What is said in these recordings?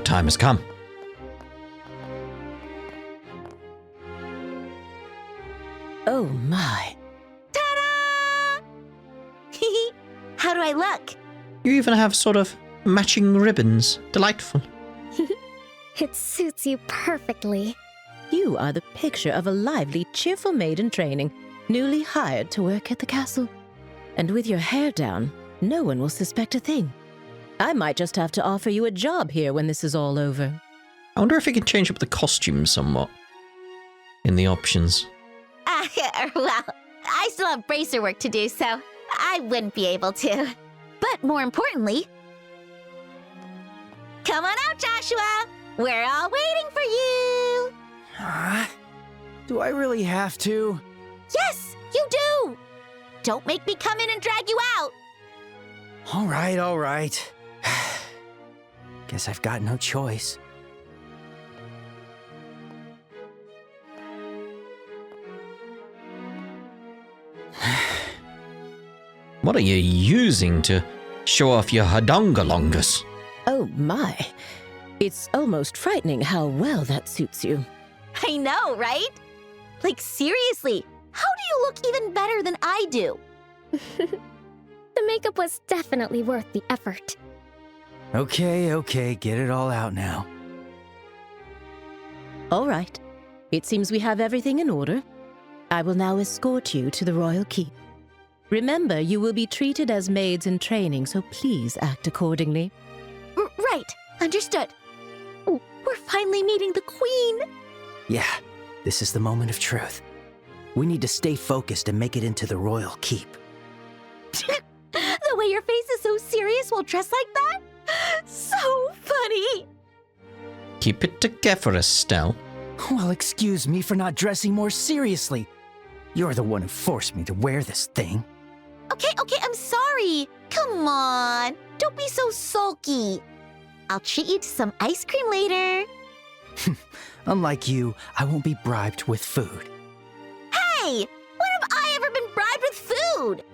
time has come. Oh my. Ta-da! How do I look? You even have sort of matching ribbons. Delightful. It suits you perfectly. You are the picture of a lively, cheerful maid in training, newly hired to work at the castle. And with your hair down, no one will suspect a thing. I might just have to offer you a job here when this is all over. I wonder if we can change up the costumes somewhat in the options. Well, I still have bracer work to do, so I wouldn't be able to. But more importantly, come on out, Joshua! We're all waiting for you! Do I really have to? Yes, you do! Don't make me come in and drag you out! All right. Guess I've got no choice. What are you using to show off your hadongalongus? Oh my. It's almost frightening how well that suits you. I know, right? Like, seriously, how do you look even better than I do? The makeup was definitely worth the effort. Okay, get it all out now. All right. It seems we have everything in order. I will now escort you to the royal keep. Remember, you will be treated as maids in training, so please act accordingly. Right, understood. Oh, we're finally meeting the Queen. Yeah, this is the moment of truth. We need to stay focused and make it into the royal keep. The way your face is so serious while dressed like that? So funny! Keep it together, Estelle. Well, excuse me for not dressing more seriously. You're the one who forced me to wear this thing. Okay, I'm sorry. Come on, don't be so sulky. I'll treat you to some ice cream later. Unlike you, I won't be bribed with food. Hey, when have I ever been bribed with food?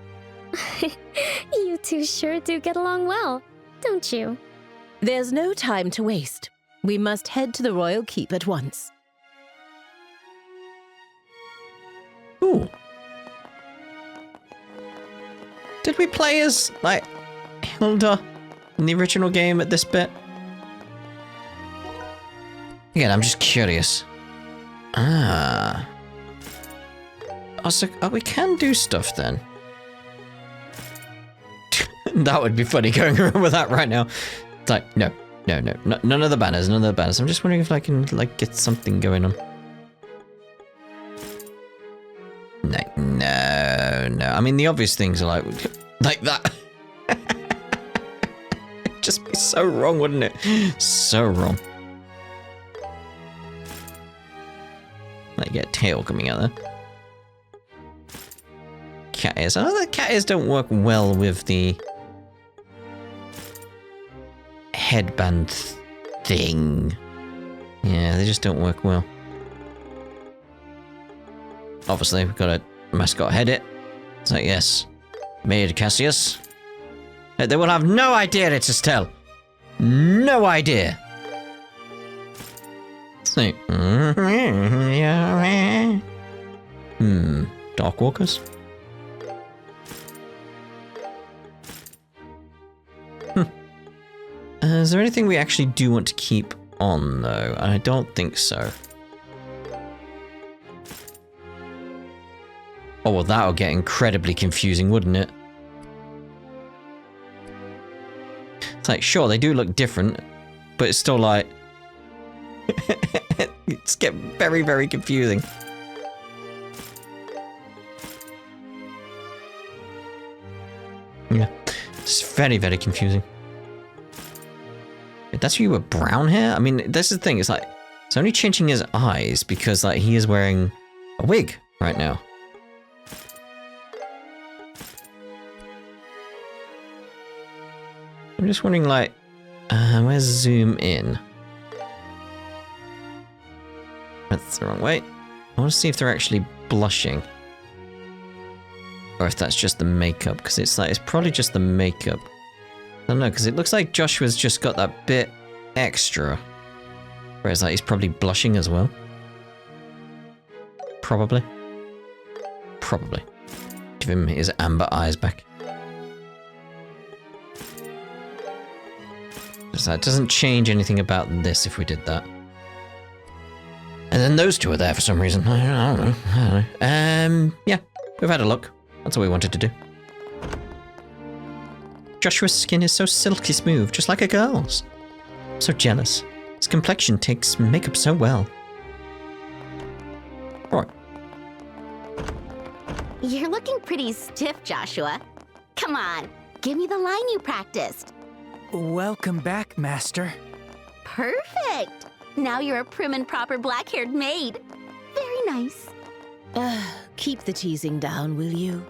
You two sure do get along well, don't you? There's no time to waste. We must head to the royal keep at once. Ooh. Did we play as, like, Hilda in the original game at this bit? Again, I'm just curious. Ah. Oh, so, we can do stuff then. That would be funny going around with that right now. It's like, no, none of the banners, I'm just wondering if I can, like, get something going on. No. I mean, the obvious things are like that. It'd just be so wrong, wouldn't it? So wrong. Like, get a tail coming out there. Cat ears. I know that cat ears don't work well with the headband thing. Yeah, they just don't work well. Obviously, we've got a mascot head it. It's like, yes, Maid Cassius. They will have no idea it's Estelle. No idea. It's like, Darkwalkers? Is there anything we actually do want to keep on, though? I don't think so. Oh, well, that would get incredibly confusing, wouldn't it? It's like, sure, they do look different, but it's still like... it's get very, very confusing. Yeah, it's very, very confusing. That's you with brown hair? I mean, this is the thing, it's like, it's only changing his eyes because, like, he is wearing a wig right now. I'm just wondering, like, where's zoom in? That's the wrong way. I want to see if they're actually blushing. Or if that's just the makeup, because it's like, it's probably just the makeup. I don't know, because it looks like Joshua's just got that bit extra. Whereas that he's probably blushing as well. Probably. Give him his amber eyes back. That doesn't change anything about this if we did that. And then those two are there for some reason. I don't know. Yeah, we've had a look. That's all we wanted to do. Joshua's skin is so silky smooth, just like a girl's. I'm so jealous. His complexion takes makeup so well. Right. You're looking pretty stiff, Joshua. Come on, give me the line you practiced. Welcome back, Master. Perfect! Now you're a prim and proper black-haired maid. Very nice. Keep the teasing down, will you?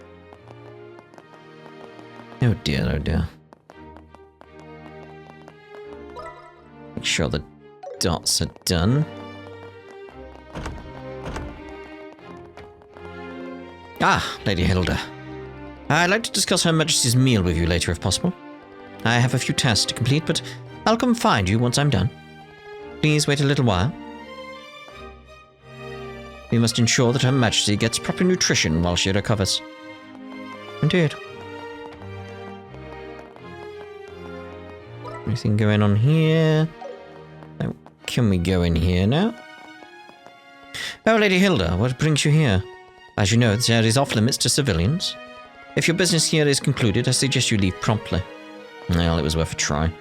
Oh dear, oh dear. Make sure the dots are done. Ah, Lady Hilda. I'd like to discuss Her Majesty's meal with you later if possible. I have a few tasks to complete, but I'll come find you once I'm done. Please wait a little while. We must ensure that Her Majesty gets proper nutrition while she recovers. Indeed. Anything going on here? Oh, can we go in here now? Oh, Lady Hilda, what brings you here? As you know, this area is off limits to civilians. If your business here is concluded, I suggest you leave promptly. Well, it was worth a try.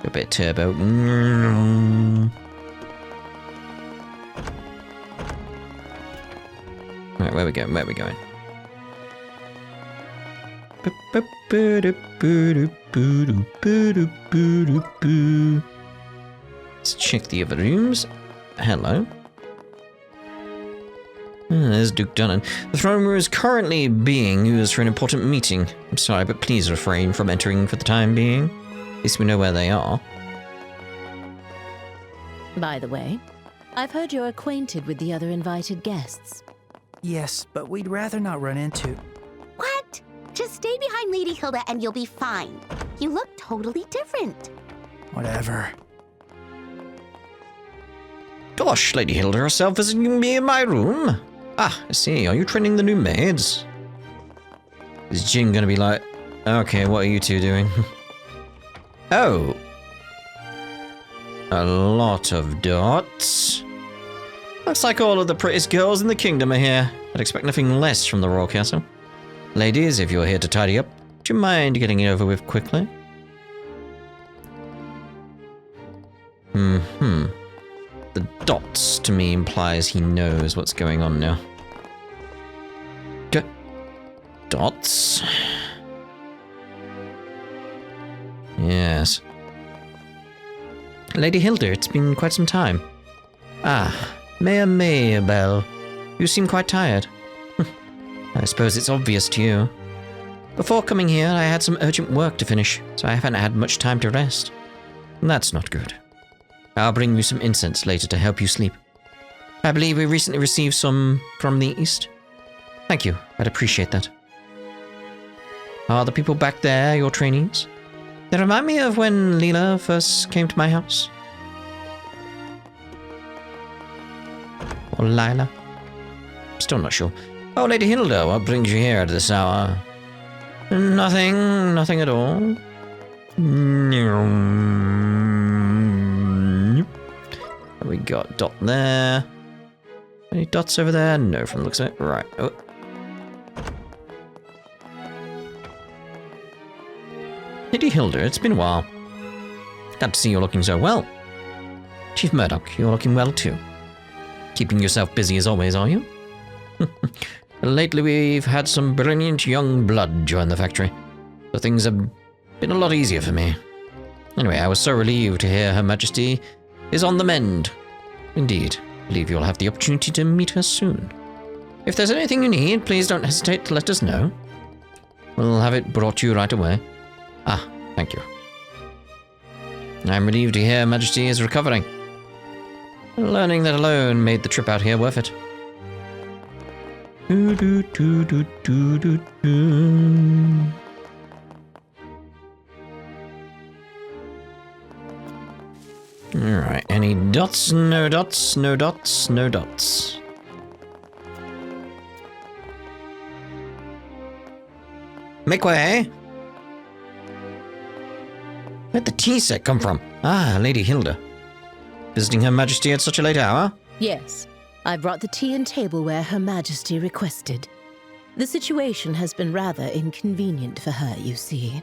A bit turbo. Right, where are we going? Where are we going? Let's check the other rooms. Hello. There's Duke Dunnan. The throne room is currently being used for an important meeting. I'm sorry, but please refrain from entering for the time being. At least we know where they are. By the way, I've heard you're acquainted with the other invited guests. Yes, but we'd rather not run into... What? Just stay behind Lady Hilda and you'll be fine. You look totally different. Whatever. Gosh, Lady Hilda herself visiting me in my room. Ah, I see. Are you training the new maids? Is Jin gonna be like, okay, what are you two doing? Oh. A lot of dots. Looks like all of the prettiest girls in the kingdom are here. I'd expect nothing less from the royal castle. Ladies, if you're here to tidy up, do you mind getting it over with quickly? The dots to me implies he knows what's going on now. Dots? Yes. Lady Hilda, it's been quite some time. Ah, Mayor Maybell. You seem quite tired. I suppose it's obvious to you. Before coming here, I had some urgent work to finish, so I haven't had much time to rest. That's not good. I'll bring you some incense later to help you sleep. I believe we recently received some from the east. Thank you, I'd appreciate that. Are the people back there your trainees? They remind me of when Leela first came to my house. Or Lila? Still not sure. Oh, Lady Hilda, what brings you here at this hour? Nothing at all. We got dot there. Any dots over there? No, from the looks of it. Right. Oh. Lady Hilda, it's been a while. Glad to see you looking so well. Chief Murdoch, you're looking well too. Keeping yourself busy as always, are you? Lately we've had some brilliant young blood join the factory, so things have been a lot easier for me. Anyway, I was so relieved to hear Her Majesty is on the mend. Indeed, I believe you'll have the opportunity to meet her soon. If there's anything you need, please don't hesitate to let us know. We'll have it brought to you right away. Ah, thank you. I'm relieved to hear Her Majesty is recovering. Learning that alone made the trip out here worth it. Alright, any dots? No dots, no dots, no dots. Make way! Where'd the tea set come from? Ah, Lady Hilda. Visiting Her Majesty at such a late hour? Yes, I brought the tea and tableware Her Majesty requested. The situation has been rather inconvenient for her, you see.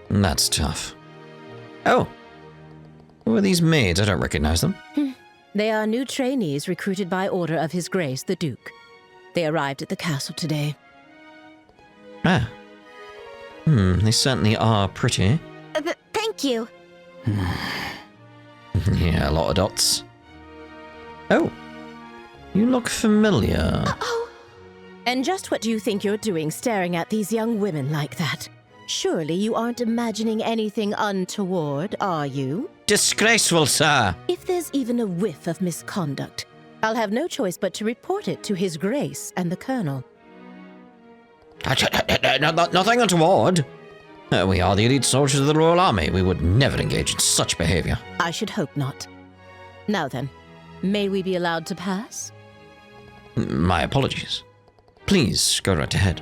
That's tough. Oh. Who are these maids? I don't recognize them. They are new trainees recruited by order of His Grace the Duke. They arrived at the castle today. Ah. They certainly are pretty. Thank you. Yeah, a lot of dots. Oh. You look familiar. Oh, And just what do you think you're doing staring at these young women like that? Surely you aren't imagining anything untoward, are you? Disgraceful, sir! If there's even a whiff of misconduct, I'll have no choice but to report it to His Grace and the Colonel. Nothing untoward. We are the elite soldiers of the Royal Army. We would never engage in such behavior. I should hope not. Now then, may we be allowed to pass? My apologies. Please go right ahead.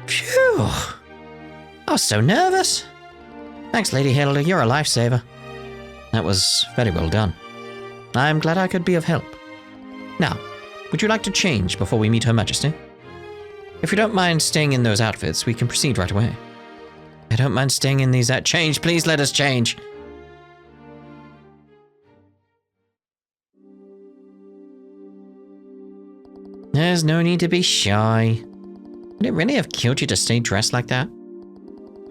Phew. I was so nervous. Thanks, Lady Hilda. You're a lifesaver. That was very well done. I'm glad I could be of help. Now, would you like to change before we meet Her Majesty? If you don't mind staying in those outfits, we can proceed right away. I don't mind staying in these change, please let us change. There's no need to be shy. Would it really have killed you to stay dressed like that?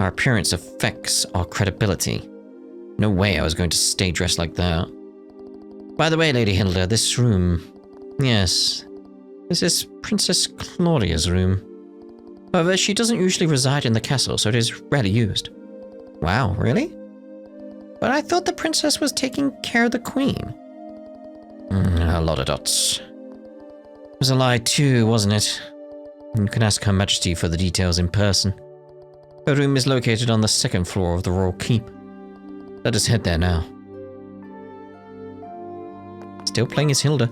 Our appearance affects our credibility. No way I was going to stay dressed like that. By the way, Lady Hilda, this room... Yes, this is Princess Claudia's room. However, she doesn't usually reside in the castle, so it is rarely used. Wow, really? But I thought the princess was taking care of the queen. A lot of dots. It was a lie too, wasn't it? You can ask Her Majesty for the details in person. Her room is located on the second floor of the Royal Keep. Let us head there now. Still playing as Hilda.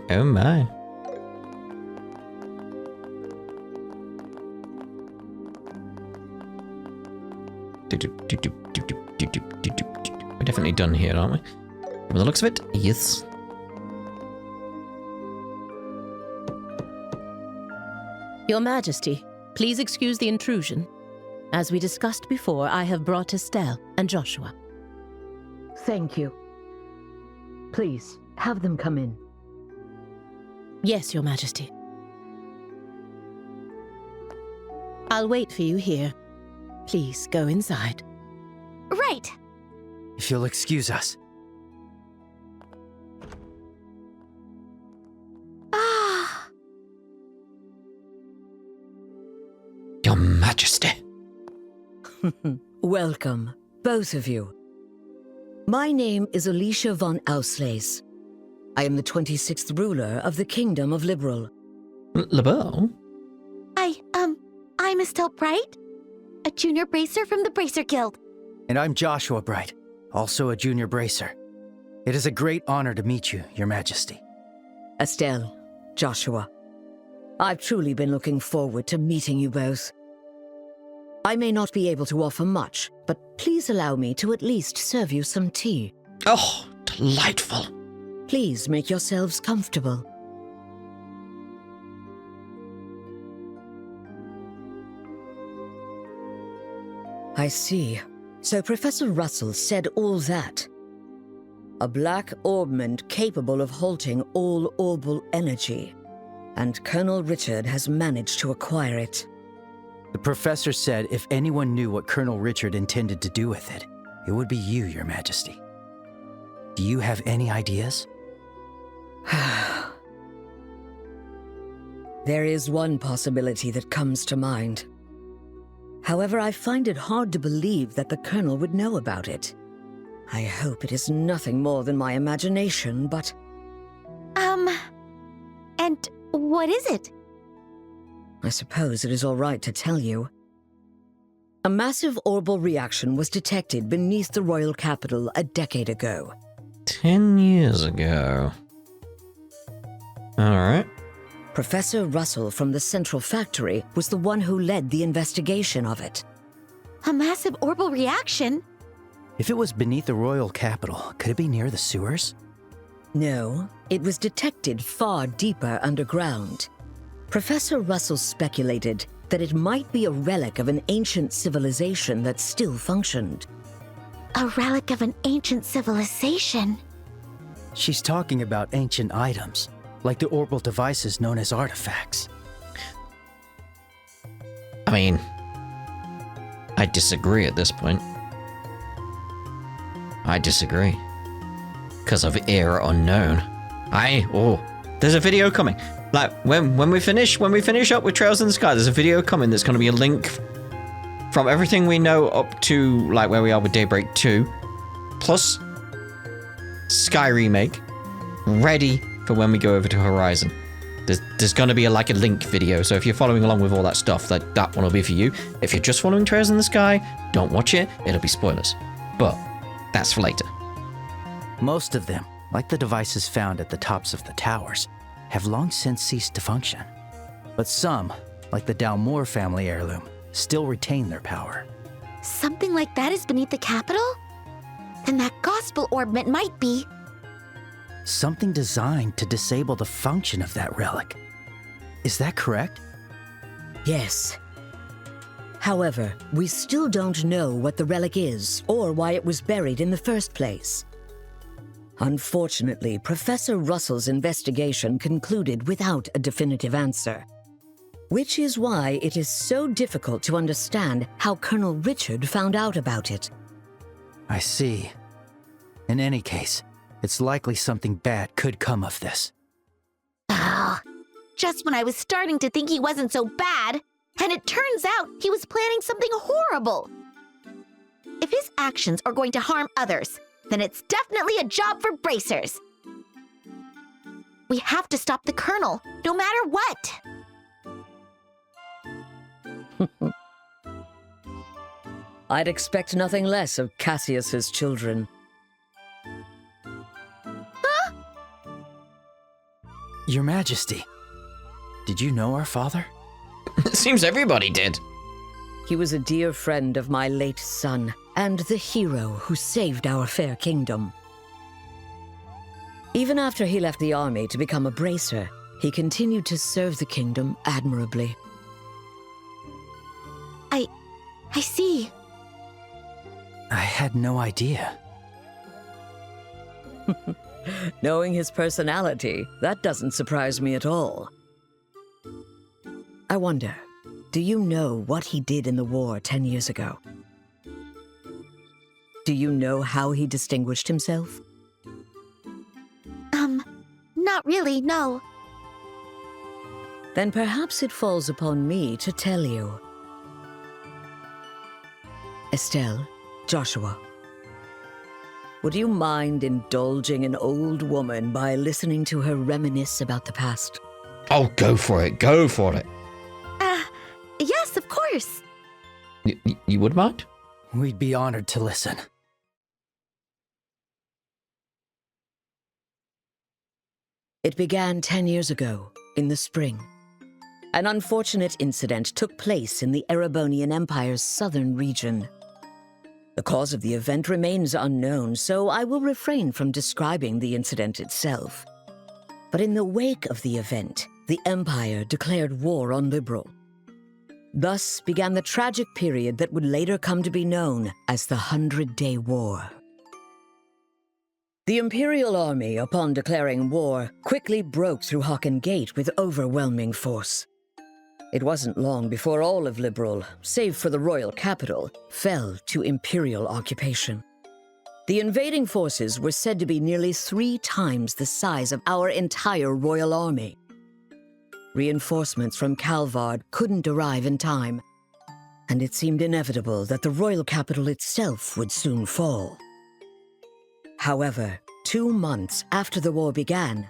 Oh my. We're definitely done here, aren't we? From the looks of it, yes. Your Majesty, please excuse the intrusion. As we discussed before, I have brought Estelle and Joshua. Thank you. Please, have them come in. Yes, Your Majesty. I'll wait for you here. Please go inside. right. If you'll excuse us. Ah, Your Majesty. Welcome, both of you. My name is Alicia von Auslese. I am the 26th ruler of the Kingdom of Liberl. Liberl? I'm Estelle Bright, a junior bracer from the Bracer Guild. And I'm Joshua Bright, also a junior bracer. It is a great honor to meet you, Your Majesty. Estelle, Joshua, I've truly been looking forward to meeting you both. I may not be able to offer much, but please allow me to at least serve you some tea. Oh, delightful. Please make yourselves comfortable. I see. So Professor Russell said all that. A black orbment capable of halting all orbal energy. And Colonel Richard has managed to acquire it. The professor said if anyone knew what Colonel Richard intended to do with it, it would be you, Your Majesty. Do you have any ideas? There is one possibility that comes to mind. However, I find it hard to believe that the Colonel would know about it. I hope it is nothing more than my imagination, but... And what is it? I suppose it is all right to tell you. A massive orbal reaction was detected beneath the royal capital a decade ago. 10 years ago. Alright. Professor Russell from the Central Factory was the one who led the investigation of it. A massive orbal reaction? If it was beneath the royal capital, could it be near the sewers? No, it was detected far deeper underground. Professor Russell speculated that it might be a relic of an ancient civilization that still functioned. A relic of an ancient civilization? She's talking about ancient items, like the orbal devices known as artifacts. I mean, I disagree at this point. I disagree. Because of Era Unknown. There's a video coming. Like, when we finish up with Trails in the Sky, there's a video coming that's going to be a link from everything we know up to, like, where we are with Daybreak 2, plus Sky Remake, ready for when we go over to Horizon. There's going to be a link video, so if you're following along with all that stuff, that one will be for you. If you're just following Trails in the Sky, don't watch it, it'll be spoilers. But that's for later. Most of them, like the devices found at the tops of the towers, have long since ceased to function. But some, like the Dalmore family heirloom, still retain their power. Something like that is beneath the capital? Then that gospel ornament might be... Something designed to disable the function of that relic. Is that correct? Yes. However, we still don't know what the relic is or why it was buried in the first place. Unfortunately, Professor Russell's investigation concluded without a definitive answer, which is why it is so difficult to understand how Colonel Richard found out about it. I see. In any case, it's likely something bad could come of this. Ah, just when I was starting to think he wasn't so bad, and it turns out he was planning something horrible. If his actions are going to harm others, then it's definitely a job for bracers. We have to stop the Colonel, no matter what. I'd expect nothing less of Cassius's children. Huh? Your Majesty, did you know our father? It seems everybody did. He was a dear friend of my late son, and the hero who saved our fair kingdom. Even after he left the army to become a bracer, he continued to serve the kingdom admirably. I see. I had no idea. Knowing his personality, that doesn't surprise me at all. I wonder, do you know what he did in the war 10 years ago? Do you know how he distinguished himself? Not really, no. Then perhaps it falls upon me to tell you. Estelle, Joshua, would you mind indulging an old woman by listening to her reminisce about the past? Oh, go for it. Go for it. Yes, of course. You would mind? We'd be honored to listen. It began 10 years ago, in the spring. An unfortunate incident took place in the Erebonian Empire's southern region. The cause of the event remains unknown, so I will refrain from describing the incident itself. But in the wake of the event, the Empire declared war on Liberl. Thus began the tragic period that would later come to be known as the 100-Day War. The Imperial Army, upon declaring war, quickly broke through Hocken Gate with overwhelming force. It wasn't long before all of Liberl, save for the royal capital, fell to Imperial occupation. The invading forces were said to be nearly 3 times the size of our entire royal army. Reinforcements from Calvard couldn't arrive in time, and it seemed inevitable that the royal capital itself would soon fall. However, 2 months after the war began,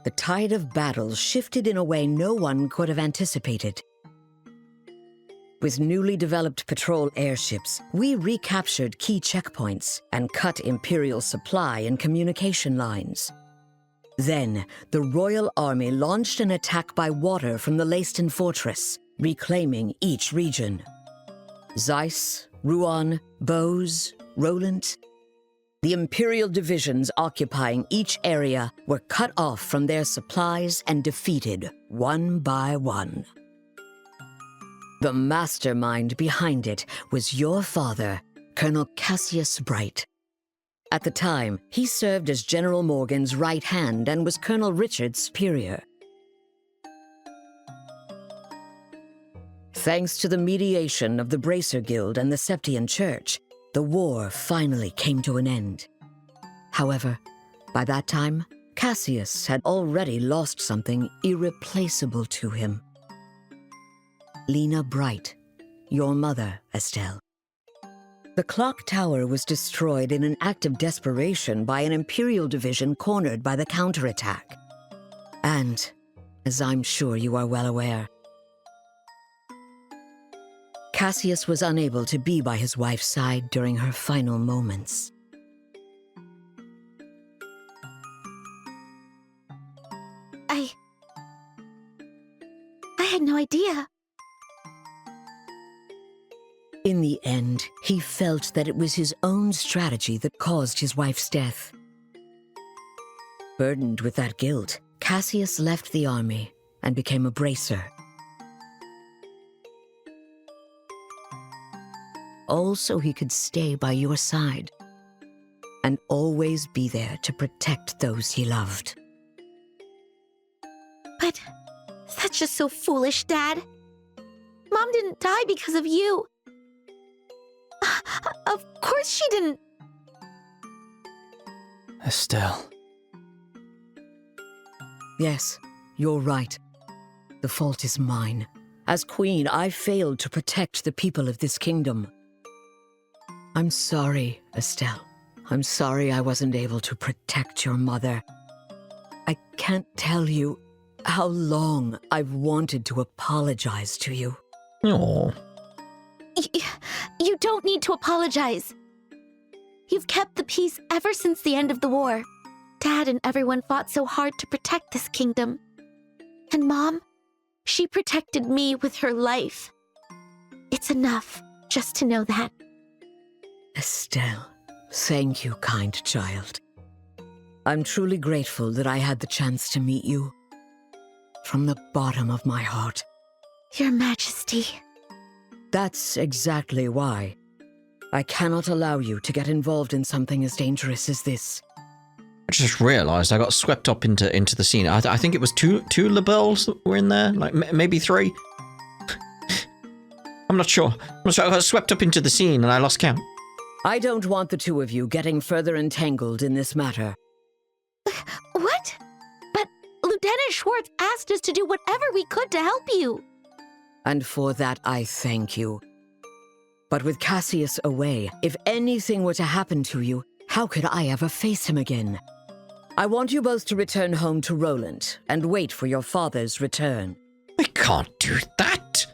the tide of battle shifted in a way no one could have anticipated. With newly developed patrol airships, we recaptured key checkpoints and cut Imperial supply and communication lines. Then, the Royal Army launched an attack by water from the Leiston Fortress, reclaiming each region. Zeiss, Rouen, Bose, Rolent. The Imperial divisions occupying each area were cut off from their supplies and defeated one by one. The mastermind behind it was your father, Colonel Cassius Bright. At the time, he served as General Morgan's right hand and was Colonel Richard's superior. Thanks to the mediation of the Bracer Guild and the Septian Church, the war finally came to an end. However, by that time, Cassius had already lost something irreplaceable to him. Lena Bright, your mother, Estelle. The clock tower was destroyed in an act of desperation by an Imperial division cornered by the counterattack. And, as I'm sure you are well aware, Cassius was unable to be by his wife's side during her final moments. I had no idea. In the end, he felt that it was his own strategy that caused his wife's death. Burdened with that guilt, Cassius left the army and became a bracer. All so he could stay by your side and always be there to protect those he loved. But that's just so foolish, Dad. Mom didn't die because of you. Of course she didn't. Estelle. Yes, you're right. The fault is mine. As queen, I failed to protect the people of this kingdom. I'm sorry, Estelle. I'm sorry I wasn't able to protect your mother. I can't tell you how long I've wanted to apologize to you. Oh. You don't need to apologize. You've kept the peace ever since the end of the war. Dad and everyone fought so hard to protect this kingdom. And Mom, she protected me with her life. It's enough just to know that. Estelle, thank you, kind child. I'm truly grateful that I had the chance to meet you. From the bottom of my heart. Your Majesty. That's exactly why. I cannot allow you to get involved in something as dangerous as this. I just realised I got swept up into the scene. I think it was two Liberls that were in there, like maybe 3. I'm not sure. I got swept up into the scene and I lost count. I don't want the two of you getting further entangled in this matter. What? But Lieutenant Schwartz asked us to do whatever we could to help you. And for that, I thank you. But with Cassius away, if anything were to happen to you, how could I ever face him again? I want you both to return home to Rolent and wait for your father's return. I can't do that.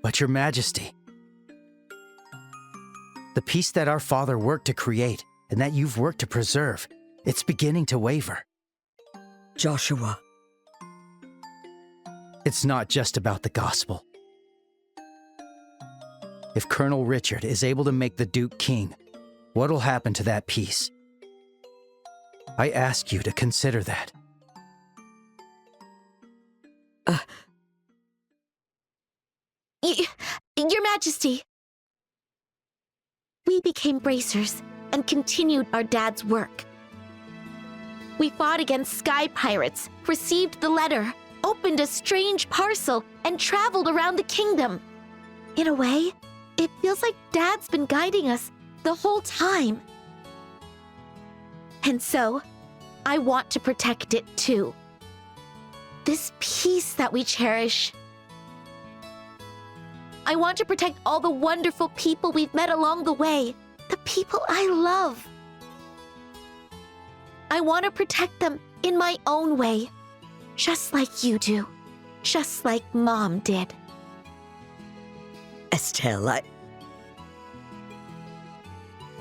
But Your Majesty, the peace that our father worked to create and that you've worked to preserve, it's beginning to waver. Joshua. It's not just about the gospel. If Colonel Richard is able to make the Duke king, what'll happen to that peace? I ask you to consider that. Your Majesty. We became bracers and continued our dad's work. We fought against sky pirates, received the letter, opened a strange parcel, and traveled around the kingdom. In a way, it feels like Dad's been guiding us the whole time. And so, I want to protect it too. this peace that we cherish. I want to protect all the wonderful people we've met along the way, the people I love. I want to protect them in my own way, just like you do, just like Mom did. Estelle,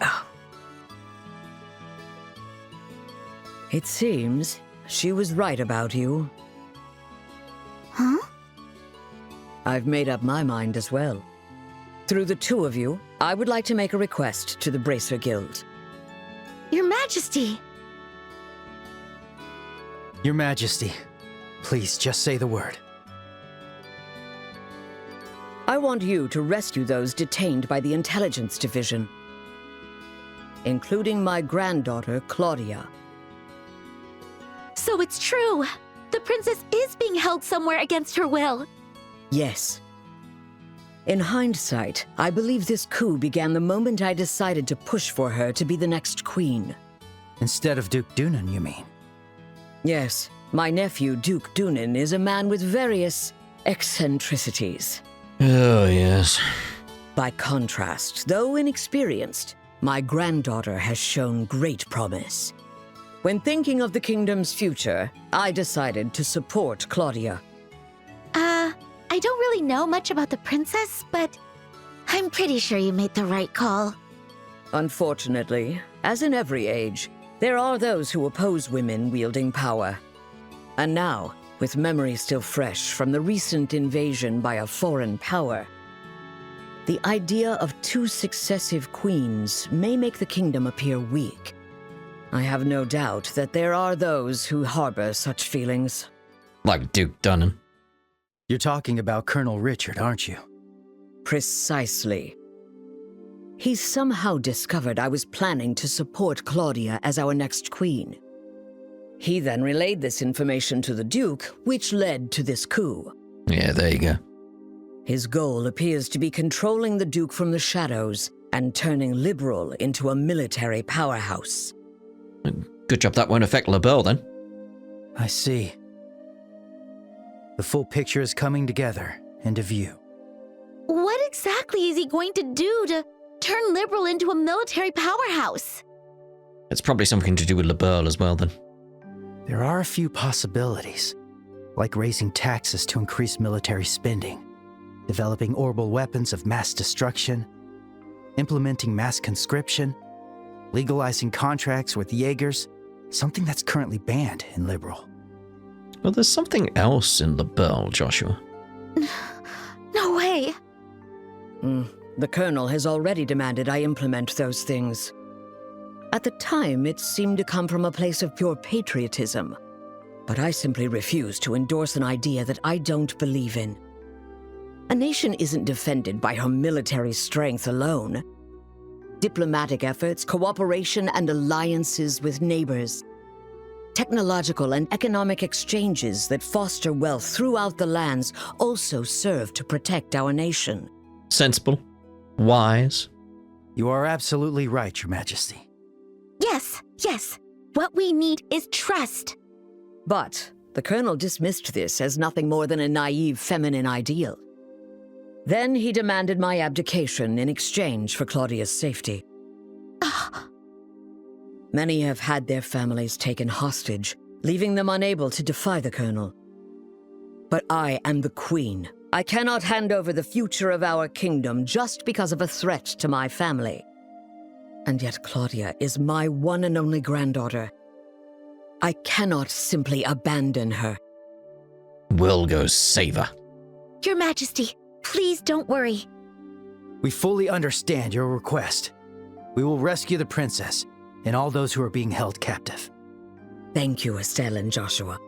Oh. It seems she was right about you. Huh? I've made up my mind as well. Through the two of you, I would like to make a request to the Bracer Guild. Your Majesty! Your Majesty, please just say the word. I want you to rescue those detained by the Intelligence Division, including my granddaughter, Claudia. So it's true! The princess is being held somewhere against her will! Yes. In hindsight, I believe this coup began the moment I decided to push for her to be the next queen. Instead of Duke Dunan, you mean? Yes, my nephew, Duke Dunan, is a man with various eccentricities. Oh, yes. By contrast, though inexperienced, my granddaughter has shown great promise. When thinking of the kingdom's future, I decided to support Claudia. I don't really know much about the princess, but I'm pretty sure you made the right call. Unfortunately, as in every age, there are those who oppose women wielding power. And now, with memory still fresh from the recent invasion by a foreign power, the idea of two successive queens may make the kingdom appear weak. I have no doubt that there are those who harbor such feelings. Like Duke Dunan. You're talking about Colonel Richard, aren't you? Precisely. He somehow discovered I was planning to support Claudia as our next queen. He then relayed this information to the Duke, which led to this coup. Yeah, there you go. His goal appears to be controlling the Duke from the shadows and turning Liberl into a military powerhouse. Good job that won't affect Liberl then. I see. The full picture is coming together into view. What exactly is he going to do to turn Liberl into a military powerhouse? It's probably something to do with Liberl as well then. There are a few possibilities, like raising taxes to increase military spending, developing orbital weapons of mass destruction, implementing mass conscription, legalizing contracts with Jaegers, something that's currently banned in Liberl. Well, there's something else in Liberl, Joshua. No way! The Colonel has already demanded I implement those things. At the time, it seemed to come from a place of pure patriotism, but I simply refuse to endorse an idea that I don't believe in. A nation isn't defended by her military strength alone. Diplomatic efforts, cooperation, and alliances with neighbors. Technological and economic exchanges that foster wealth throughout the lands also serve to protect our nation. Sensible. Wise. You are absolutely right, Your Majesty. Yes. What we need is trust. But the Colonel dismissed this as nothing more than a naive feminine ideal. Then he demanded my abdication in exchange for Claudia's safety. Many have had their families taken hostage, leaving them unable to defy the Colonel. But I am the Queen. I cannot hand over the future of our kingdom just because of a threat to my family. And yet Claudia is my one and only granddaughter. I cannot simply abandon her. We'll go save her. Your Majesty, please don't worry. We fully understand your request. We will rescue the princess and all those who are being held captive. Thank you, Estelle and Joshua.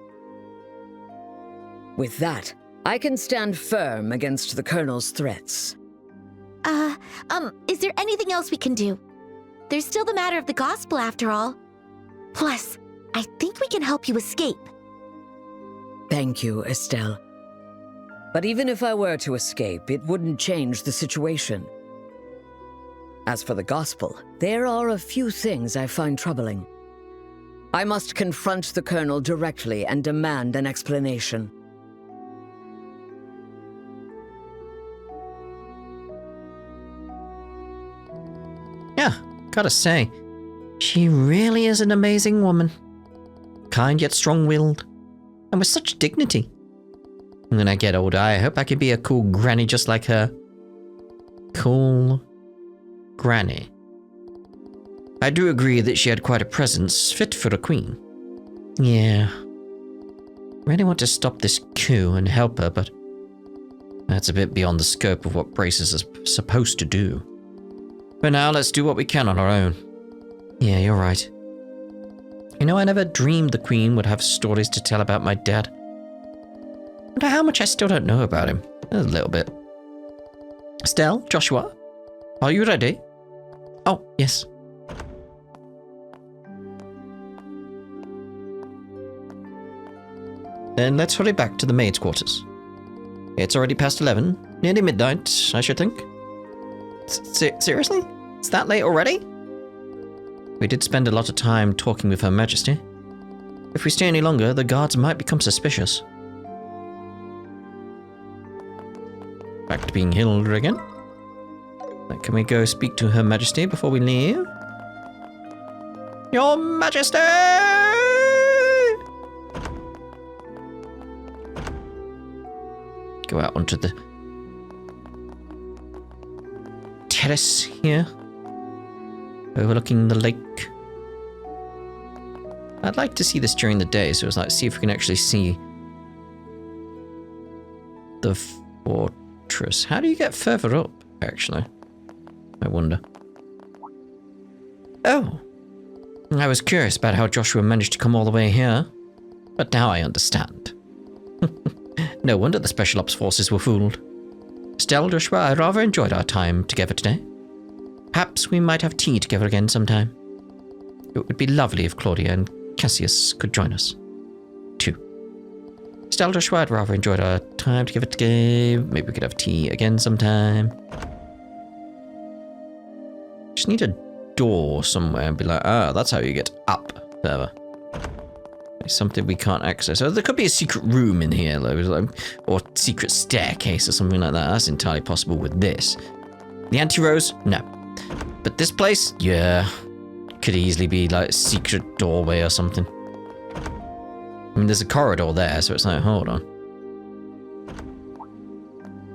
With that, I can stand firm against the Colonel's threats. Is there anything else we can do? There's still the matter of the gospel after all. Plus, I think we can help you escape. Thank you, Estelle. But even if I were to escape, it wouldn't change the situation. As for the gospel, there are a few things I find troubling. I must confront the Colonel directly and demand an explanation. Yeah, gotta say, she really is an amazing woman. Kind yet strong-willed, and with such dignity. When I get older, I hope I can be a cool granny just like her. Cool granny. I do agree that she had quite a presence, fit for a queen. Yeah. Really want to stop this coup and help her, but that's a bit beyond the scope of what Braces is supposed to do. But now let's do what we can on our own. Yeah, you're right. You know, I never dreamed the Queen would have stories to tell about my dad. Wonder how much I still don't know about him. A little bit. Estelle, Joshua, are you ready? Oh, yes. Then let's hurry back to the maid's quarters. It's already past 11, nearly midnight, I should think. Seriously? It's that late already? We did spend a lot of time talking with Her Majesty. If we stay any longer, the guards might become suspicious. Back to being Hilda again. Can we go speak to Her Majesty before we leave? Your Majesty! Go out onto the terrace here, overlooking the lake. I'd like to see this during the day, so it's like see if we can actually see the fortress. How do you get further up, actually? I wonder. Oh, I was curious about how Joshua managed to come all the way here, but now I understand. No wonder the Special Ops forces were fooled. Estelle, Joshua, I rather enjoyed our time together today. Perhaps we might have tea together again sometime. It would be lovely if Claudia and Cassius could join us, too. Estelle, Joshua, I'd rather enjoyed our time together today. Maybe we could have tea again sometime. Just need a door somewhere and be like, that's how you get up further. Something we can't access. Oh, there could be a secret room in here, or secret staircase or something like that. That's entirely possible with this. The anti-rose? No. But this place? Yeah. Could easily be like a secret doorway or something. I mean, there's a corridor there, so it's like, hold on.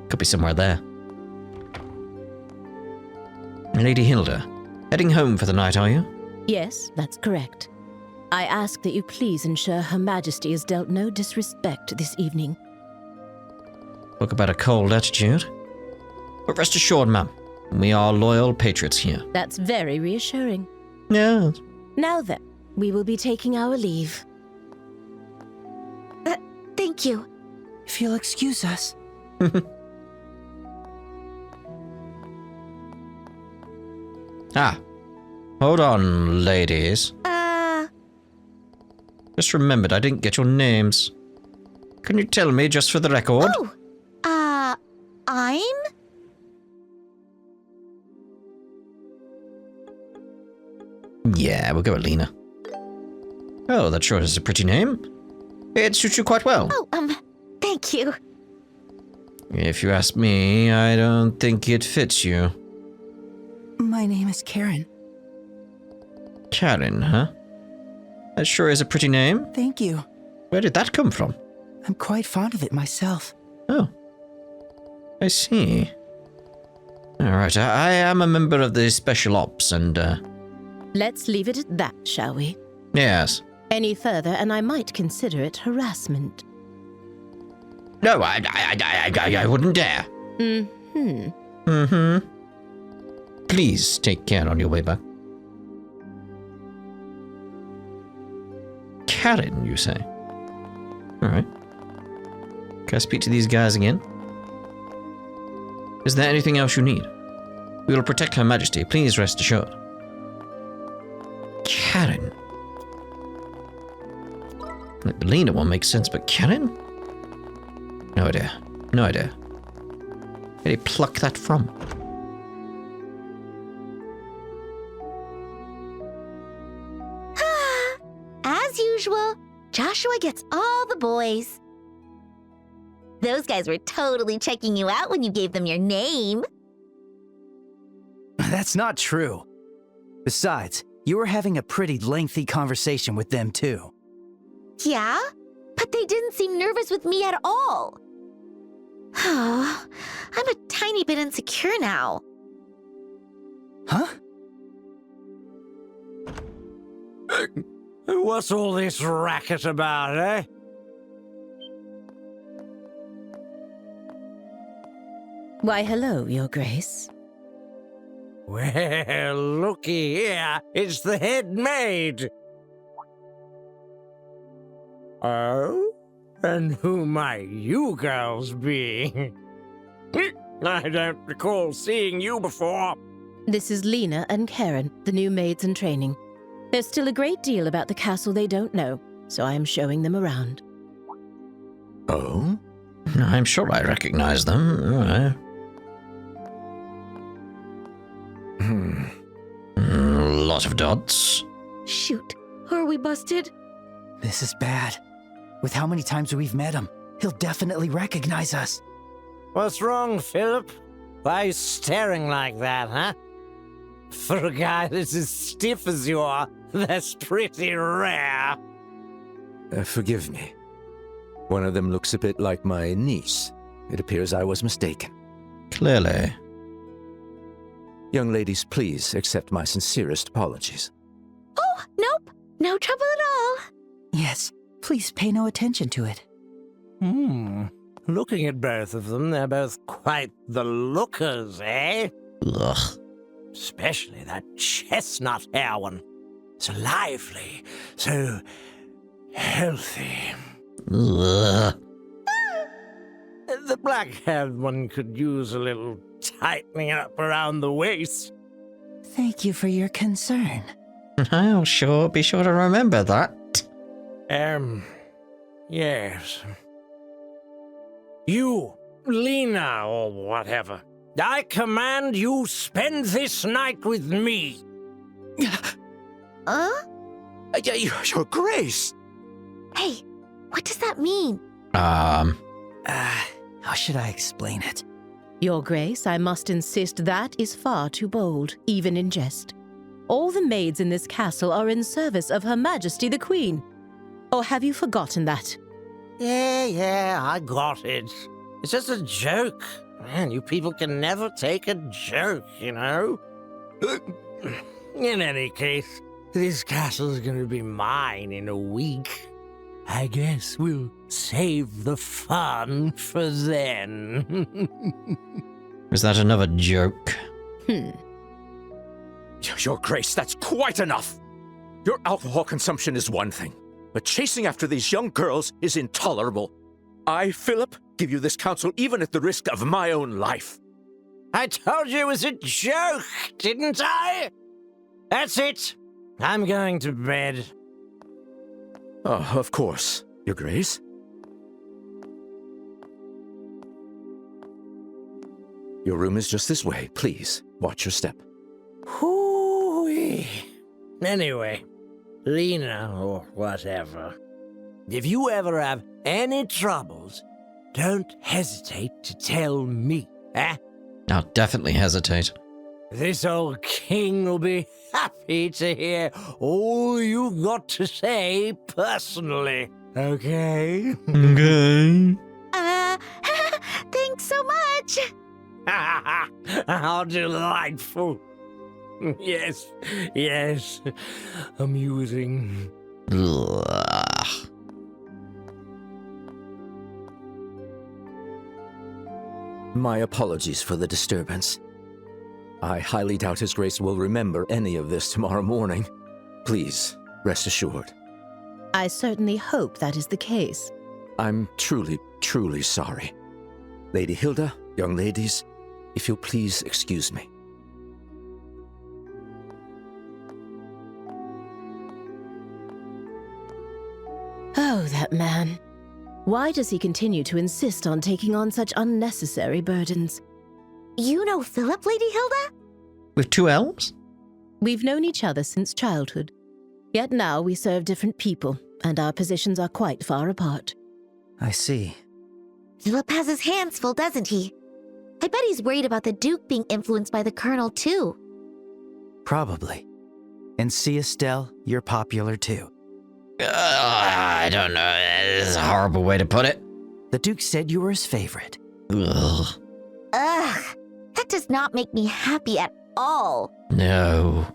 Could be somewhere there. Lady Hilda, heading home for the night, are you? Yes, that's correct. I ask that you please ensure Her Majesty is dealt no disrespect this evening. Talk about a cold attitude. But rest assured, ma'am, we are loyal patriots here. That's very reassuring. Yeah. Now then, we will be taking our leave. Thank you. If you'll excuse us. Hold on, ladies. Just remembered I didn't get your names. Can you tell me just for the record? I'm? Yeah, we'll go with Lena. Oh, that sure is a pretty name. It suits you quite well. Oh, thank you. If you ask me, I don't think it fits you. My name is Karen. Karen, huh? That sure is a pretty name. Thank you. Where did that come from? I'm quite fond of it myself. Oh. I see. Alright, I am a member of the Special Ops and, Let's leave it at that, shall we? Yes. Any further, and I might consider it harassment. No, I wouldn't dare. Mm-hmm. Mm-hmm. Please take care on your way back. Karen, you say? Alright. Can I speak to these guys again? Is there anything else you need? We will protect Her Majesty, please rest assured. Karen? The Lena one makes sense, but Karen? No idea. No idea. Where did he pluck that from? As usual, Joshua gets all the boys. Those guys were totally checking you out when you gave them your name. That's not true. Besides, you were having a pretty lengthy conversation with them too. Yeah? But they didn't seem nervous with me at all. Oh, I'm a tiny bit insecure now. Huh? What's all this racket about, eh? Why, hello, Your Grace. Well, looky here. It's the head maid. Oh? And who might you girls be? I don't recall seeing you before. This is Lena and Karen, the new maids in training. There's still a great deal about the castle they don't know, so I am showing them around. Oh? I'm sure I recognize them. Lot of dots. Shoot, are we busted? This is bad. With how many times we've met him, he'll definitely recognize us. What's wrong, Philip? Why are you staring like that, huh? For a guy that's as stiff as you are, that's pretty rare. Forgive me. One of them looks a bit like my niece. It appears I was mistaken. Clearly. Young ladies, please accept my sincerest apologies. Oh, nope. No trouble at all. Yes, please pay no attention to it. Looking at both of them, they're both quite the lookers, eh? Ugh. Especially that chestnut hair one. So lively, so healthy. Ugh. The black-haired one could use a little tightening up around the waist. Thank you for your concern. I'll be sure to remember that. Yes. You, Lena, or whatever. I command you spend this night with me. Huh? Your Grace! Hey, what does that mean? How should I explain it? Your Grace, I must insist that is far too bold, even in jest. All the maids in this castle are in service of Her Majesty the Queen. Or have you forgotten that? Yeah, I got it. It's just a joke. Man, you people can never take a joke, you know? In any case, this castle's gonna be mine in a week. I guess we'll save the fun for then. Is that another joke? Your Grace, that's quite enough! Your alcohol consumption is one thing, but chasing after these young girls is intolerable. I, Philip, give you this counsel even at the risk of my own life. I told you it was a joke, didn't I? That's it. I'm going to bed. Oh, of course, Your Grace. Your room is just this way. Please, watch your step. Hoo-wee. Anyway, Lena or whatever, if you ever have any troubles, don't hesitate to tell me, eh? I'll definitely hesitate. This old king will be happy to hear all you got to say personally, okay? Okay. Thanks so much. How delightful. Yes, amusing. Ugh. My apologies for the disturbance. I highly doubt His Grace will remember any of this tomorrow morning. Please, rest assured. I certainly hope that is the case. I'm truly, truly sorry. Lady Hilda, young ladies, if you'll please excuse me. Oh, that man. Why does he continue to insist on taking on such unnecessary burdens? You know Philip, Lady Hilda? With two elves? We've known each other since childhood. Yet now we serve different people, and our positions are quite far apart. I see. Philip has his hands full, doesn't he? I bet he's worried about the Duke being influenced by the Colonel, too. Probably. And see, Estelle, you're popular too. I don't know. It's a horrible way to put it. The Duke said you were his favorite. Ugh. Ugh, that does not make me happy at all. No.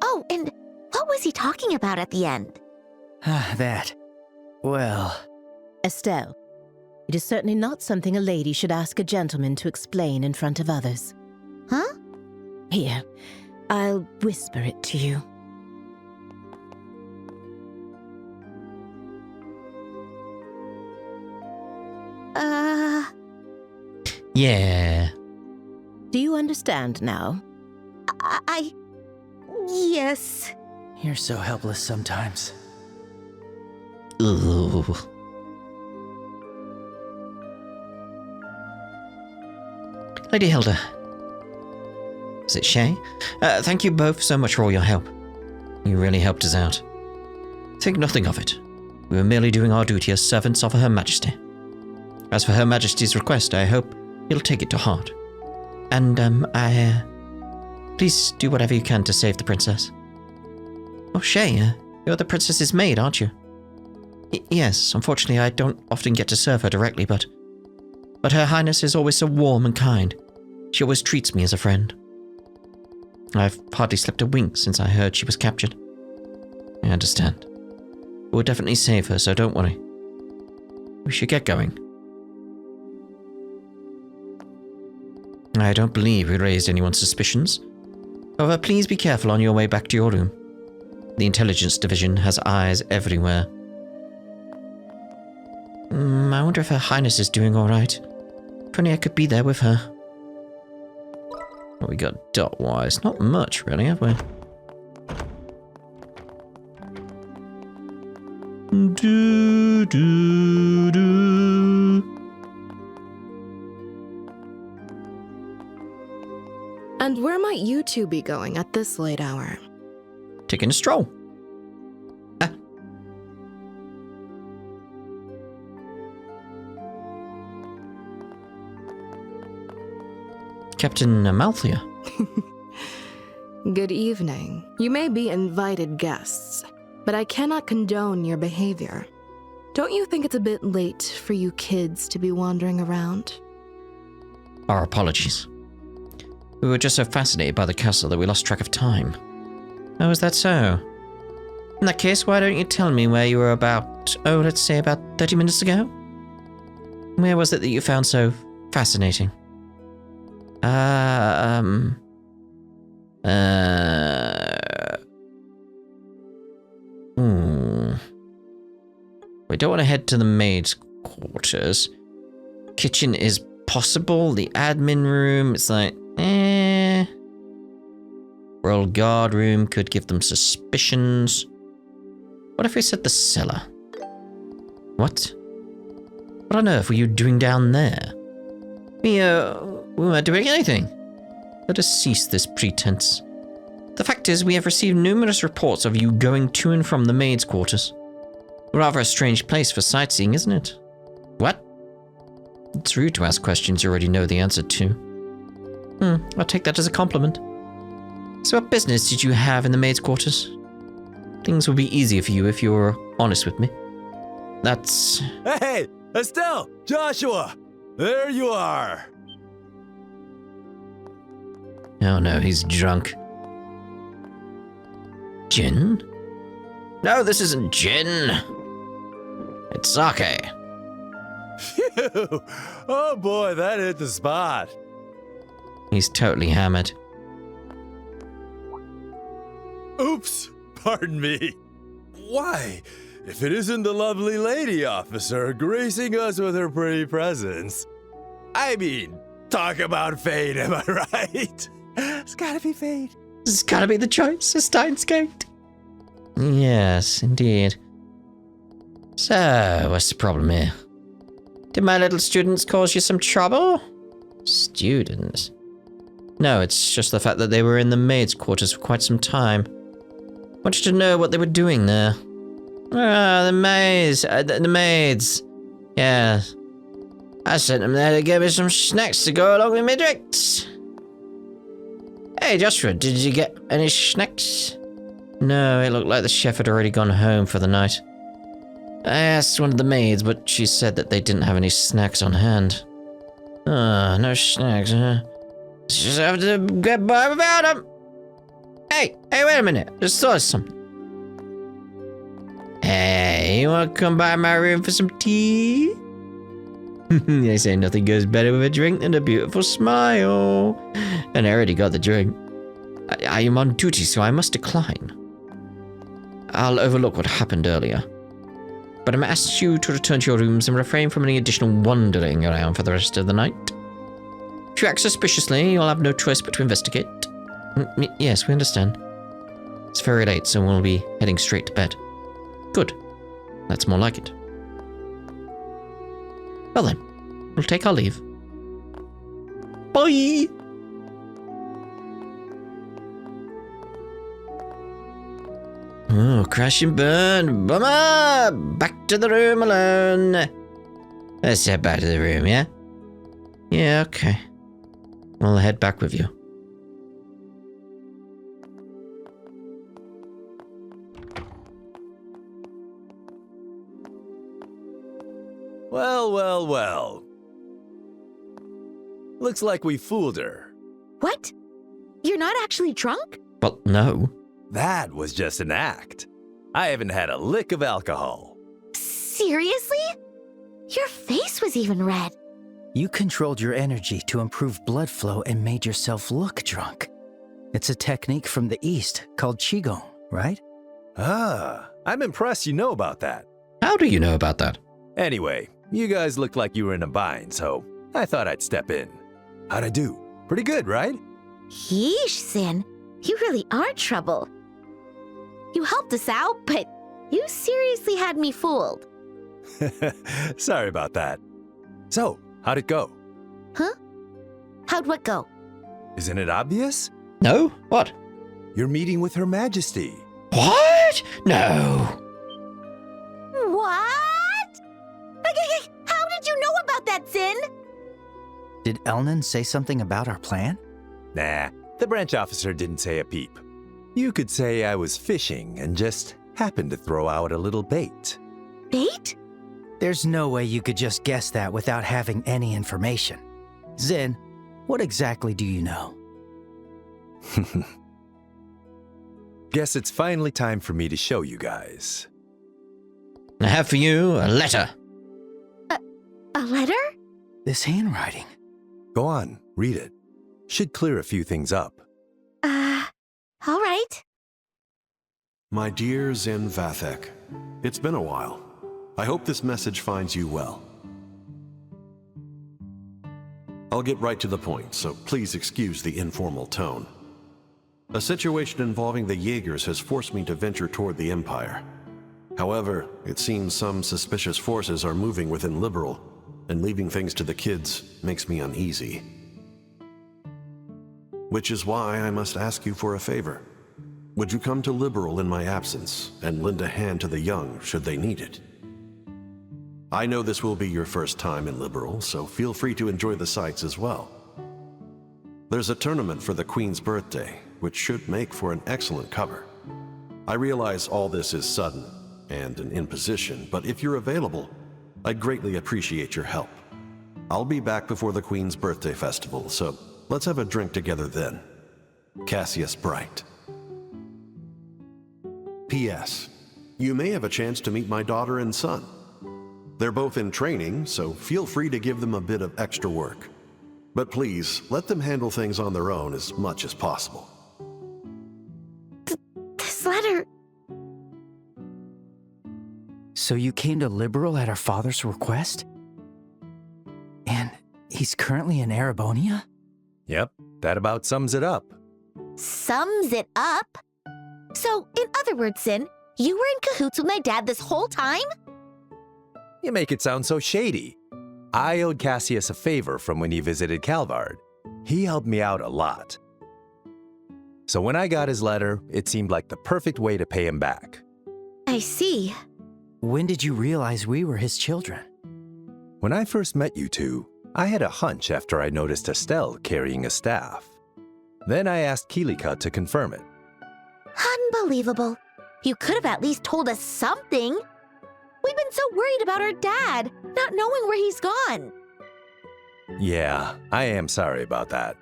Oh, and what was he talking about at the end? That. Well... Estelle, it is certainly not something a lady should ask a gentleman to explain in front of others. Huh? Here, I'll whisper it to you. Yeah. Do you understand now? Yes. You're so helpless sometimes. Ooh. Lady Hilda. Is it Shay? Thank you both so much for all your help. You really helped us out. Think nothing of it. We were merely doing our duty as servants of Her Majesty. As for Her Majesty's request, I hope you'll take it to heart. And, please do whatever you can to save the princess. Oh, Shay, you're the princess's maid, aren't you? Yes, unfortunately I don't often get to serve her directly, but Her Highness is always so warm and kind. She always treats me as a friend. I've hardly slept a wink since I heard she was captured. I understand. We'll definitely save her, so don't worry. We should get going. I don't believe we raised anyone's suspicions. However, please be careful on your way back to your room. The intelligence division has eyes everywhere. I wonder if Her Highness is doing all right. If only I could be there with her. What we got dot-wise? Not much, really, have we? Do, do, do. And where might you two be going at this late hour? Taking a stroll. Captain Amalthea. Good evening. You may be invited guests, but I cannot condone your behavior. Don't you think it's a bit late for you kids to be wandering around? Our apologies. We were just so fascinated by the castle that we lost track of time. Oh, is that so? In that case, why don't you tell me where you were about, let's say about 30 minutes ago? Where was it that you found so fascinating? We don't want to head to the maid's quarters. Kitchen is possible. The admin room, it's like, Royal guard room could give them suspicions. What if we said the cellar? What? What on earth were you doing down there? We weren't doing anything. Let us cease this pretense. The fact is, we have received numerous reports of you going to and from the maid's quarters. Rather a strange place for sightseeing, isn't it? What? It's rude to ask questions you already know the answer to. I'll take that as a compliment. So what business did you have in the maid's quarters? Things would be easier for you if you were honest with me. That's... Hey, Estelle! Joshua! There you are! Oh no, he's drunk. Gin? No, this isn't gin. It's sake. Phew! Oh boy, that hit the spot. He's totally hammered. Oops! Pardon me. Why, if it isn't the lovely lady officer gracing us with her pretty presence. I mean, talk about fate, am I right? It's gotta be fate. It's gotta be the choice of Steins Gate. Yes, indeed. So, what's the problem here? Did my little students cause you some trouble? Students? No, it's just the fact that they were in the maid's quarters for quite some time. Wanted to know what they were doing there. Ah, the maids. The maids. Yeah. I sent them there to give me some snacks to go along with my drinks. Hey, Joshua, did you get any snacks? No, it looked like the chef had already gone home for the night. I asked one of the maids, but she said that they didn't have any snacks on hand. Ah, no snacks, huh? Just have to get by without them. Hey, wait a minute. Just thought of something. Hey, you want to come by my room for some tea? They say nothing goes better with a drink than a beautiful smile. And I already got the drink. I am on duty, so I must decline. I'll overlook what happened earlier. But I'm asked you to return to your rooms and refrain from any additional wandering around for the rest of the night. If you act suspiciously, you'll have no choice but to investigate. Yes, we understand. It's very late, so we'll be heading straight to bed. Good. That's more like it. Well then, we'll take our leave. Bye! Oh, crash and burn. Bummer! Back to the room alone. Let's head back to the room, yeah? Yeah, okay. I'll head back with you. Well. Looks like we fooled her. What? You're not actually drunk? Well, no. That was just an act. I haven't had a lick of alcohol. Seriously? Your face was even red. You controlled your energy to improve blood flow and made yourself look drunk. It's a technique from the East called Qigong, right? Ah, I'm impressed you know about that. How do you know about that? Anyway, you guys looked like you were in a bind, so I thought I'd step in. How'd I do? Pretty good, right? Yeesh, Sin. You really are trouble. You helped us out, but you seriously had me fooled. Sorry about that. So, how'd it go? Huh? How'd what go? Isn't it obvious? No? What? You're meeting with Her Majesty. What? No. What? How did you know about that, Sin? Did Elnan say something about our plan? Nah, the branch officer didn't say a peep. You could say I was fishing and just happened to throw out a little bait. Bait? There's no way you could just guess that without having any information. Zin, what exactly do you know? Guess it's finally time for me to show you guys. I have for you a letter. A letter? This handwriting. Go on, read it. Should clear a few things up. All right. My dear Zen Vathek, it's been a while. I hope this message finds you well. I'll get right to the point, so please excuse the informal tone. A situation involving the Jaegers has forced me to venture toward the Empire. However, it seems some suspicious forces are moving within Liberl, and leaving things to the kids makes me uneasy. Which is why I must ask you for a favor. Would you come to Liberl in my absence and lend a hand to the young should they need it? I know this will be your first time in Liberl, so feel free to enjoy the sights as well. There's a tournament for the Queen's birthday, which should make for an excellent cover. I realize all this is sudden and an imposition, but if you're available, I'd greatly appreciate your help. I'll be back before the Queen's birthday festival, so let's have a drink together then. Cassius Bright. P.S. You may have a chance to meet my daughter and son. They're both in training, so feel free to give them a bit of extra work. But please, let them handle things on their own as much as possible. This letter... So you came to Liberl at our father's request? And he's currently in Erebonia? Yep, that about sums it up. Sums it up? So, in other words, Sin, you were in cahoots with my dad this whole time? You make it sound so shady. I owed Cassius a favor from when he visited Calvard. He helped me out a lot. So when I got his letter, it seemed like the perfect way to pay him back. I see. When did you realize we were his children? When I first met you two, I had a hunch after I noticed Estelle carrying a staff. Then I asked Kilika to confirm it. Unbelievable. You could have at least told us something. We've been so worried about our dad, not knowing where he's gone. Yeah, I am sorry about that.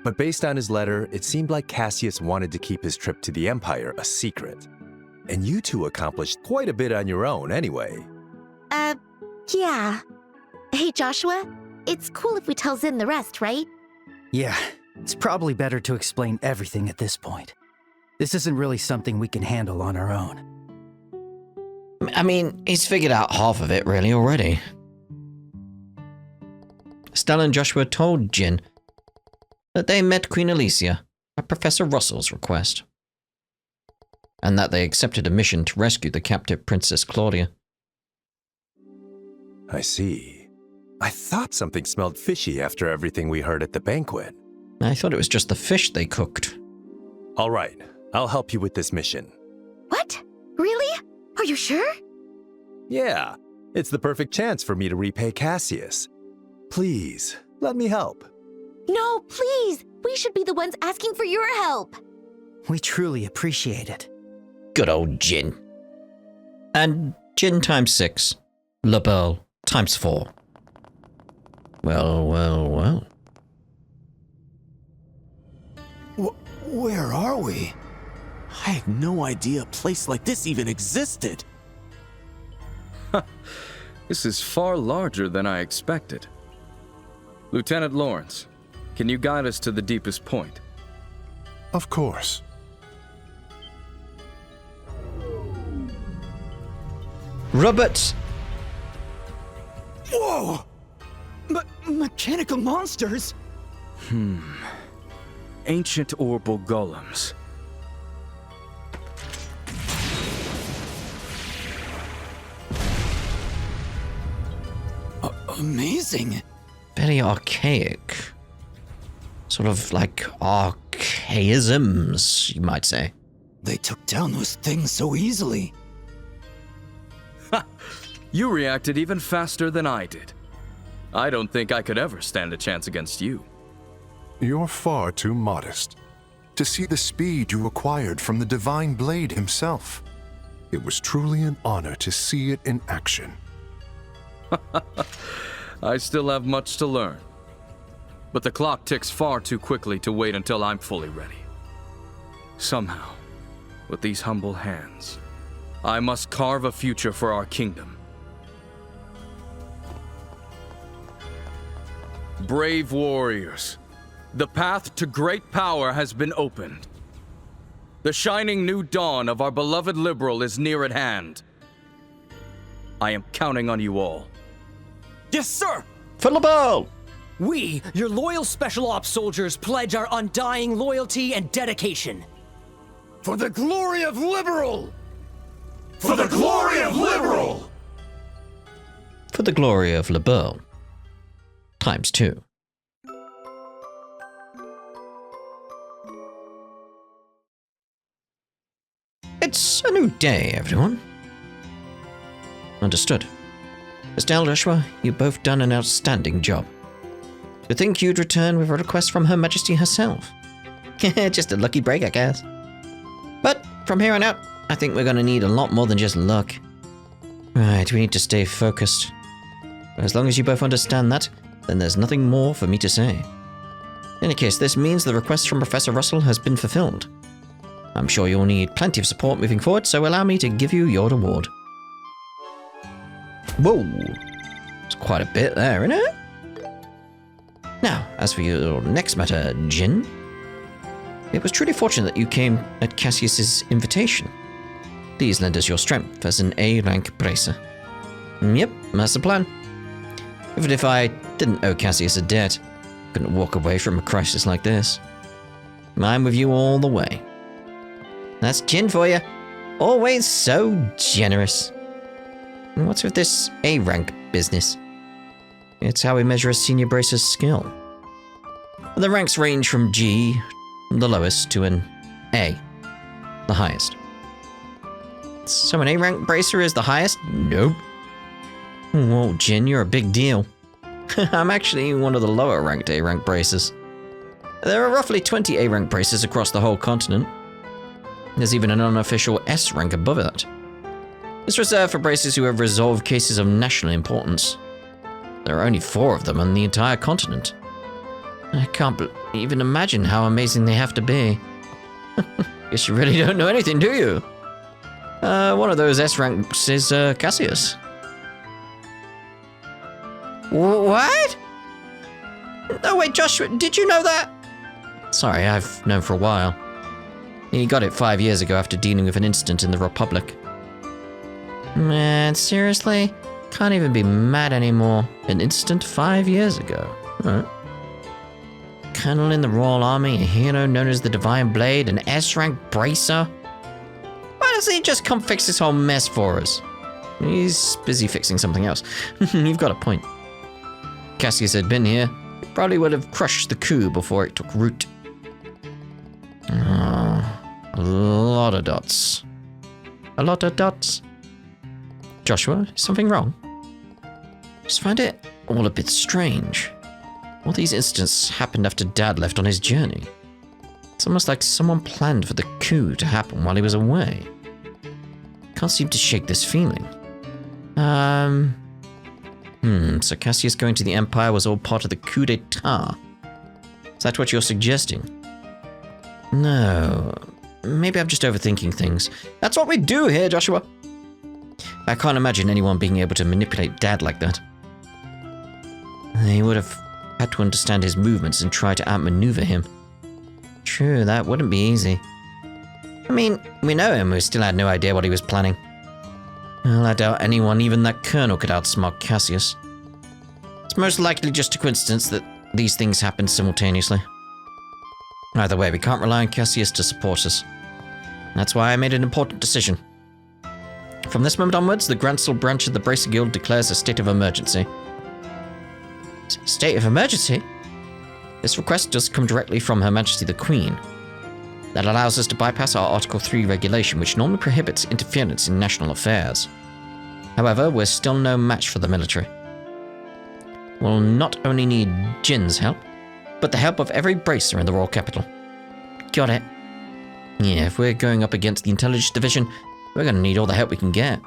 But based on his letter, it seemed like Cassius wanted to keep his trip to the Empire a secret. And you two accomplished quite a bit on your own anyway. Yeah. Hey, Joshua, it's cool if we tell Zin the rest, right? Yeah, it's probably better to explain everything at this point. This isn't really something we can handle on our own. I mean, he's figured out half of it really already. Estelle and Joshua told Jin that they met Queen Alicia at Professor Russell's request, and that they accepted a mission to rescue the captive Princess Claudia. I see. I thought something smelled fishy after everything we heard at the banquet. I thought it was just the fish they cooked. All right, I'll help you with this mission. What? Really? Are you sure? Yeah, it's the perfect chance for me to repay Cassius. Please, let me help. No, please! We should be the ones asking for your help! We truly appreciate it. Good old Jin. And Jin times 6. Liberl times 4. Well, well, well. Where are we? I had no idea a place like this even existed. This is far larger than I expected. Lieutenant Lawrence, can you guide us to the deepest point? Of course. Robert! Whoa! Mechanical monsters? Ancient orbital golems. Amazing. Very archaic. Sort of like archaisms, you might say. They took down those things so easily. Ha! You reacted even faster than I did. I don't think I could ever stand a chance against you. You're far too modest. To see the speed you acquired from the Divine Blade himself. It was truly an honor to see it in action. I still have much to learn. But the clock ticks far too quickly to wait until I'm fully ready. Somehow, with these humble hands, I must carve a future for our kingdom. Brave warriors, the path to great power has been opened. The shining new dawn of our beloved Liberl is near at hand. I am counting on you all. Yes, sir! For Liberl! We, your loyal Special Ops soldiers, pledge our undying loyalty and dedication. For the glory of Liberl! For the glory of Liberl! For the glory of Liberl. Times 2. It's a new day, everyone. Understood. Estelle, Joshua, you've both done an outstanding job. To think you'd return with a request from Her Majesty herself. Just a lucky break, I guess. But from here on out, I think we're going to need a lot more than just luck. Right, we need to stay focused. As long as you both understand that, then there's nothing more for me to say. In any case, this means the request from Professor Russell has been fulfilled. I'm sure you'll need plenty of support moving forward, so allow me to give you your reward. Whoa! It's quite a bit there, isn't it? Now, as for your next matter, Jin, it was truly fortunate that you came at Cassius's invitation. Please lend us your strength as an A-rank bracer. Yep, that's the plan. Even if I didn't owe Cassius a debt, I couldn't walk away from a crisis like this. I'm with you all the way. That's Jin for you. Always so generous. And what's with this A-rank business? It's how we measure a senior bracer's skill. The ranks range from G, the lowest, to an A. The highest. So an A rank bracer is the highest? Nope. Whoa, Jin, you're a big deal. I'm actually one of the lower ranked A rank bracers. There are roughly 20 A rank bracers across the whole continent. There's even an unofficial S rank above that. It's reserved for bracers who have resolved cases of national importance. There are only 4 of them on the entire continent. I can't even imagine how amazing they have to be. Guess you really don't know anything, do you? One of those S ranks is Cassius. What? Oh wait, Joshua, did you know that? Sorry, I've known for a while. He got it 5 years ago after dealing with an incident in the Republic. Man, seriously? Can't even be mad anymore. An incident 5 years ago. Alright. Colonel in the Royal Army, a hero known as the Divine Blade, an S-rank bracer? Why doesn't he just come fix this whole mess for us? He's busy fixing something else. You've got a point. Cassius had been here, he probably would have crushed the coup before it took root. A lot of dots. A lot of dots. Joshua, is something wrong? Just find it all a bit strange. All these incidents happened after Dad left on his journey. It's almost like someone planned for the coup to happen while he was away. Can't seem to shake this feeling. So Cassius going to the Empire was all part of the coup d'etat. Is that what you're suggesting? No. Maybe I'm just overthinking things. That's what we do here, Joshua. I can't imagine anyone being able to manipulate Dad like that. They would have had to understand his movements and try to outmaneuver him. True, that wouldn't be easy. I mean, we know him, we still had no idea what he was planning. Well, I doubt anyone, even that colonel, could outsmart Cassius. It's most likely just a coincidence that these things happened simultaneously. Either way, we can't rely on Cassius to support us. That's why I made an important decision. From this moment onwards, the Grancel branch of the Bracer Guild declares a state of emergency. State of emergency? This request does come directly from Her Majesty the Queen. That allows us to bypass our Article 3 regulation, which normally prohibits interference in national affairs. However, we're still no match for the military. We'll not only need Jin's help, but the help of every bracer in the royal capital. Got it. Yeah, if we're going up against the intelligence division, we're gonna need all the help we can get.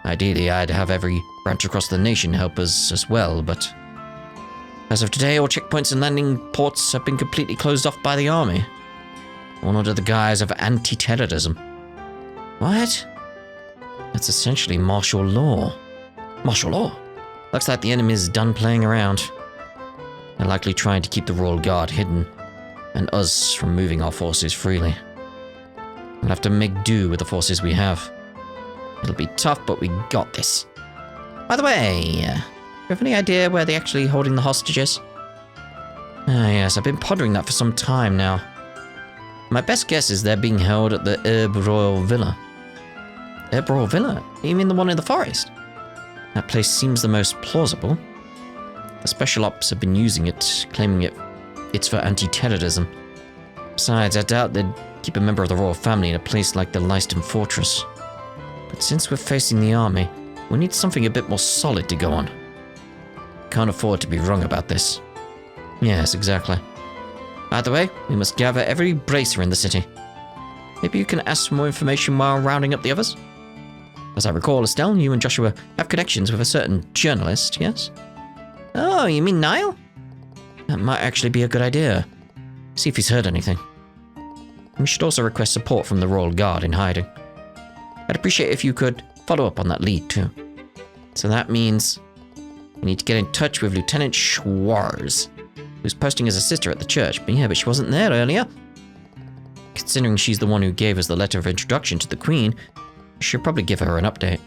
Ideally, I'd have every branch across the nation help us as well, but as of today, all checkpoints and landing ports have been completely closed off by the army. All under the guise of anti-terrorism. What? That's essentially martial law. Martial law? Looks like the enemy's done playing around. They're likely trying to keep the Royal Guard hidden, and us from moving our forces freely. We'll have to make do with the forces we have. It'll be tough, but we got this. By the way, do you have any idea where they're actually holding the hostages? Ah yes, I've been pondering that for some time now. My best guess is they're being held at the Erebonia Villa. Erebonia Villa? You mean the one in the forest? That place seems the most plausible. The special ops have been using it, claiming it's for anti-terrorism. Besides, I doubt they'd keep a member of the royal family in a place like the Leiston Fortress. But since we're facing the army, we need something a bit more solid to go on. Can't afford to be wrong about this. Yes, exactly. Either way, we must gather every bracer in the city. Maybe you can ask for more information while rounding up the others? As I recall, Estelle, you and Joshua have connections with a certain journalist, yes? Oh, you mean Niall? That might actually be a good idea. See if he's heard anything. We should also request support from the Royal Guard in hiding. I'd appreciate if you could follow up on that lead too. So that means we need to get in touch with Lieutenant Schwarz, who's posting as a sister at the church, but she wasn't there earlier. Considering she's the one who gave us the letter of introduction to the Queen, we should probably give her an update.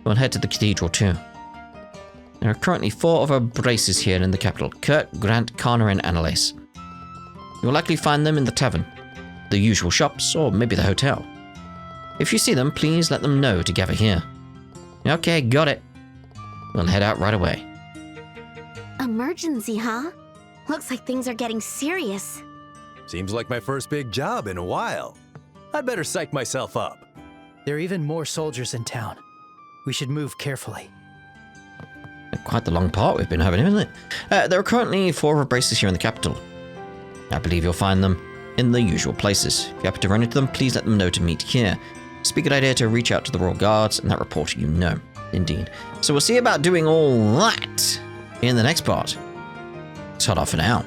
We'll head to the cathedral too. There are currently 4 other bracers here in the capital: Kurt, Grant, Connor, and Annalise. You'll likely find them in the tavern, the usual shops, or maybe the hotel. If you see them, please let them know to gather here. Okay, got it. We'll head out right away. Emergency, huh? Looks like things are getting serious. Seems like my first big job in a while. I'd better psych myself up. There are even more soldiers in town. We should move carefully. Quite the long part we've been having, isn't it? There are currently 4 braces here in the capital. I believe you'll find them in the usual places. If you happen to run into them, please let them know to meet here. It's a good idea to reach out to the Royal Guards and that reporter you know. Indeed. So we'll see about doing all that in the next part. Let's head off for now.